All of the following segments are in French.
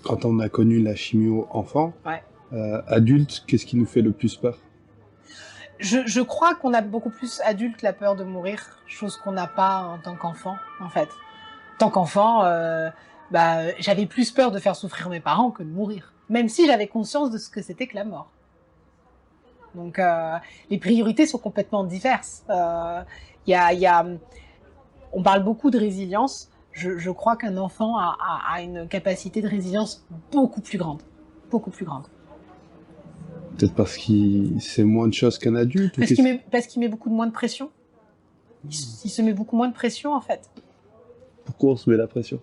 quand on a connu la chimio enfant, Ouais. adulte, qu'est-ce qui nous fait le plus peur? Je crois qu'on a beaucoup plus adulte la peur de mourir, chose qu'on n'a pas en tant qu'enfant, en fait. En tant qu'enfant, j'avais plus peur de faire souffrir mes parents que de mourir, même si j'avais conscience de ce que c'était que la mort. Donc, les priorités sont complètement diverses. On parle beaucoup de résilience. Je crois qu'un enfant a une capacité de résilience beaucoup plus grande. Beaucoup plus grande. Peut-être parce qu'il sait moins de choses qu'un adulte? Parce qu'il met beaucoup de moins de pression. Il se met beaucoup moins de pression, en fait. Pourquoi on se met la pression?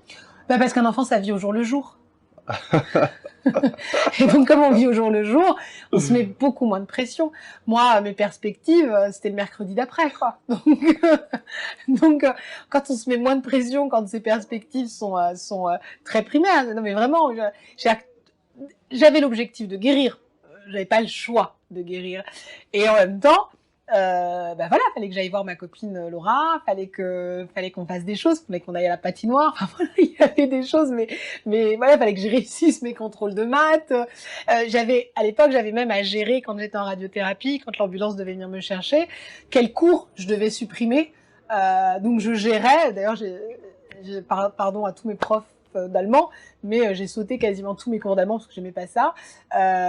Parce qu'un enfant, ça vit au jour le jour. Et donc, comme on vit au jour le jour, on se met beaucoup moins de pression. Moi, mes perspectives, c'était le mercredi d'après, quoi. Donc, quand on se met moins de pression, quand ses perspectives sont très primaires, non mais vraiment, j'avais l'objectif de guérir. J'avais pas le choix de guérir. Et en même temps, fallait que j'aille voir ma copine Laura, fallait qu'on fasse des choses, fallait qu'on aille à la patinoire. Enfin voilà, il y avait des choses, mais voilà, fallait que je réussisse mes contrôles de maths. À l'époque, j'avais même à gérer quand j'étais en radiothérapie, quand l'ambulance devait venir me chercher, quels cours je devais supprimer. Donc je gérais. D'ailleurs, pardon à tous mes profs d'allemand, mais j'ai sauté quasiment tous mes cours d'allemand parce que j'aimais pas ça.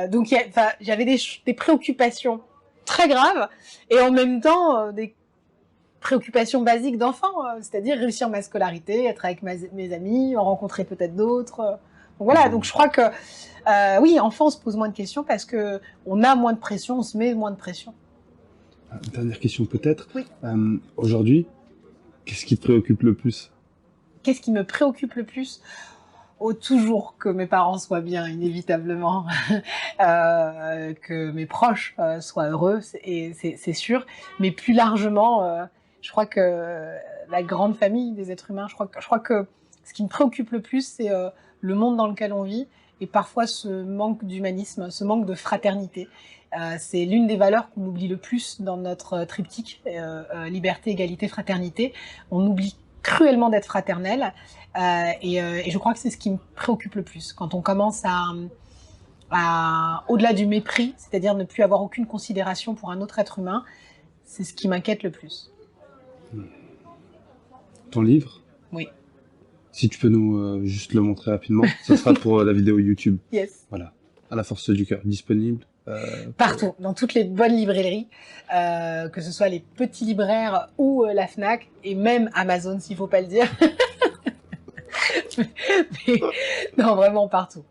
Donc j'avais des préoccupations très graves et en même temps des préoccupations basiques d'enfant, c'est-à-dire réussir ma scolarité, être avec mes amis, en rencontrer peut-être d'autres. Donc voilà, donc je crois que oui, enfant, on se pose moins de questions parce que on a moins de pression, on se met moins de pression. Dernière question peut-être. Oui. Aujourd'hui, qu'est-ce qui te préoccupe le plus? Qu'est-ce qui me préoccupe le plus? Toujours que mes parents soient bien, inévitablement, que mes proches soient heureux, c'est sûr. Mais plus largement, je crois que la grande famille des êtres humains, je crois que ce qui me préoccupe le plus, c'est le monde dans lequel on vit et parfois ce manque d'humanisme, ce manque de fraternité. C'est l'une des valeurs qu'on oublie le plus dans notre triptyque, liberté, égalité, fraternité. On oublie cruellement d'être fraternel. Et je crois que c'est ce qui me préoccupe le plus. Quand on commence au-delà du mépris, c'est-à-dire ne plus avoir aucune considération pour un autre être humain, c'est ce qui m'inquiète le plus. Ton livre? Oui. Si tu peux nous juste le montrer rapidement, ce sera pour la vidéo YouTube. Yes. Voilà. À la force du cœur, disponible partout, dans toutes les bonnes librairies, que ce soit les petits libraires ou la Fnac, et même Amazon s'il faut pas le dire. Mais, non, vraiment partout.